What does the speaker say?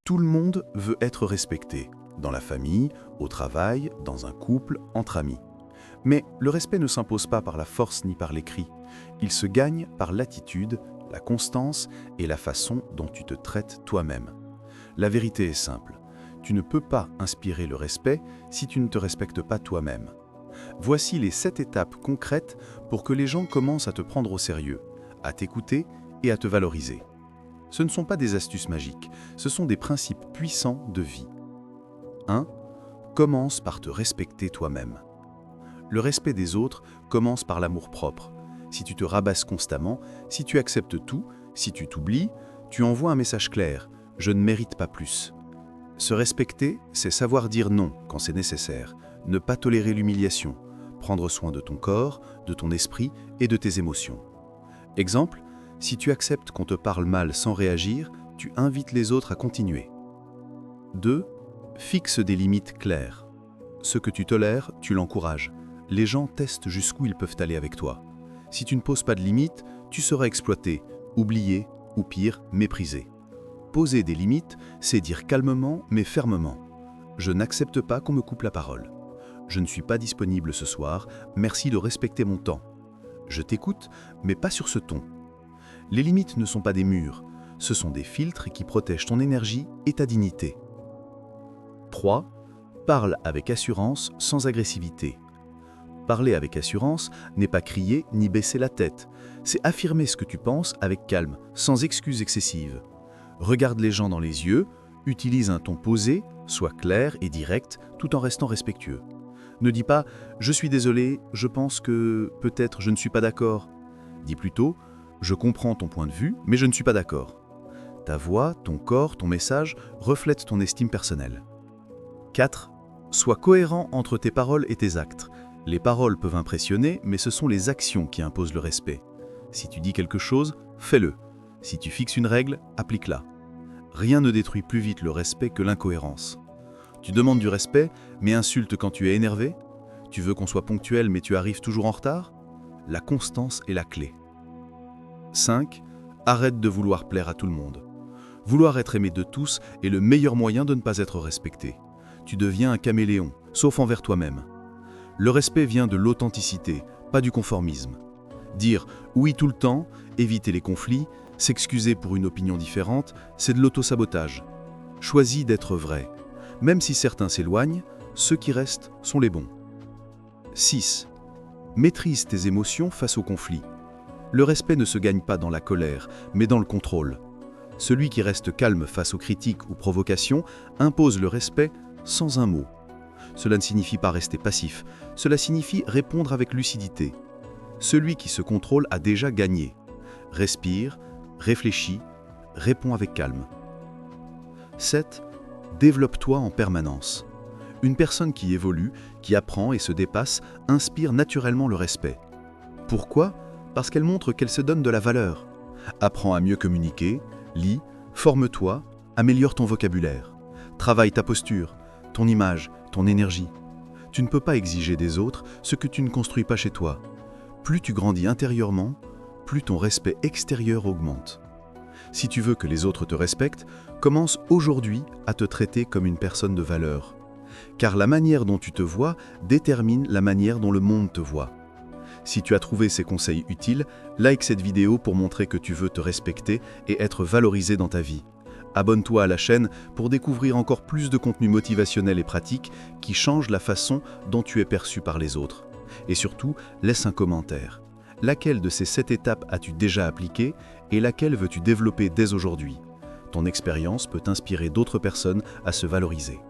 Tout le monde veut être respecté, dans la famille, au travail, dans un couple, entre amis. Mais le respect ne s'impose pas par la force ni par l'écrit. Il se gagne par l'attitude, la constance et la façon dont tu te traites toi-même. La vérité est simple. Tu ne peux pas inspirer le respect si tu ne te respectes pas toi-même. Voici les 7 étapes concrètes pour que les gens commencent à te prendre au sérieux, à t'écouter et à te valoriser. Ce ne sont pas des astuces magiques, ce sont des principes puissants de vie. 1. Commence par te respecter toi-même. Le respect des autres commence par l'amour-propre. Si tu te rabasses constamment, si tu acceptes tout, si tu t'oublies, tu envoies un message clair « je ne mérite pas plus ». Se respecter, c'est savoir dire non quand c'est nécessaire, ne pas tolérer l'humiliation, prendre soin de ton corps, de ton esprit et de tes émotions. Exemple, si tu acceptes qu'on te parle mal sans réagir, tu invites les autres à continuer. 2. Fixe des limites claires. Ce que tu tolères, tu l'encourages. Les gens testent jusqu'où ils peuvent aller avec toi. Si tu ne poses pas de limites, tu seras exploité, oublié ou pire, méprisé. Poser des limites, c'est dire calmement mais fermement. Je n'accepte pas qu'on me coupe la parole. Je ne suis pas disponible ce soir, merci de respecter mon temps. Je t'écoute, mais pas sur ce ton. Les limites ne sont pas des murs, ce sont des filtres qui protègent ton énergie et ta dignité. 3. Parle avec assurance sans agressivité. Parler avec assurance n'est pas crier ni baisser la tête, c'est affirmer ce que tu penses avec calme, sans excuses excessives. Regarde les gens dans les yeux, utilise un ton posé, sois clair et direct tout en restant respectueux. Ne dis pas « je suis désolé, je pense que peut-être je ne suis pas d'accord ». Dis plutôt « je comprends ton point de vue, mais je ne suis pas d'accord ». Ta voix, ton corps, ton message reflètent ton estime personnelle. 4. Sois cohérent entre tes paroles et tes actes. Les paroles peuvent impressionner, mais ce sont les actions qui imposent le respect. Si tu dis quelque chose, fais-le. Si tu fixes une règle, applique-la. Rien ne détruit plus vite le respect que l'incohérence. Tu demandes du respect, mais insultes quand tu es énervé? Tu veux qu'on soit ponctuel, mais tu arrives toujours en retard? La constance est la clé. 5. Arrête de vouloir plaire à tout le monde. Vouloir être aimé de tous est le meilleur moyen de ne pas être respecté. Tu deviens un caméléon, sauf envers toi-même. Le respect vient de l'authenticité, pas du conformisme. Dire « oui tout le temps », éviter les conflits, s'excuser pour une opinion différente, c'est de l'autosabotage. Choisis d'être vrai. Même si certains s'éloignent, ceux qui restent sont les bons. 6. Maîtrise tes émotions face au conflit. Le respect ne se gagne pas dans la colère, mais dans le contrôle. Celui qui reste calme face aux critiques ou provocations impose le respect sans un mot. Cela ne signifie pas rester passif, cela signifie répondre avec lucidité. Celui qui se contrôle a déjà gagné. Respire, réfléchis, réponds avec calme. 7. Développe-toi en permanence. Une personne qui évolue, qui apprend et se dépasse, inspire naturellement le respect. Pourquoi ? Parce qu'elle montre qu'elle se donne de la valeur. Apprends à mieux communiquer, lis, forme-toi, améliore ton vocabulaire. Travaille ta posture, ton image, ton énergie. Tu ne peux pas exiger des autres ce que tu ne construis pas chez toi. Plus tu grandis intérieurement, plus ton respect extérieur augmente. Si tu veux que les autres te respectent, commence aujourd'hui à te traiter comme une personne de valeur. Car la manière dont tu te vois détermine la manière dont le monde te voit. Si tu as trouvé ces conseils utiles, like cette vidéo pour montrer que tu veux te respecter et être valorisé dans ta vie. Abonne-toi à la chaîne pour découvrir encore plus de contenu motivationnel et pratique qui change la façon dont tu es perçu par les autres. Et surtout, laisse un commentaire. Laquelle de ces 7 étapes as-tu déjà appliquée et laquelle veux-tu développer dès aujourd'hui? Ton expérience peut inspirer d'autres personnes à se valoriser.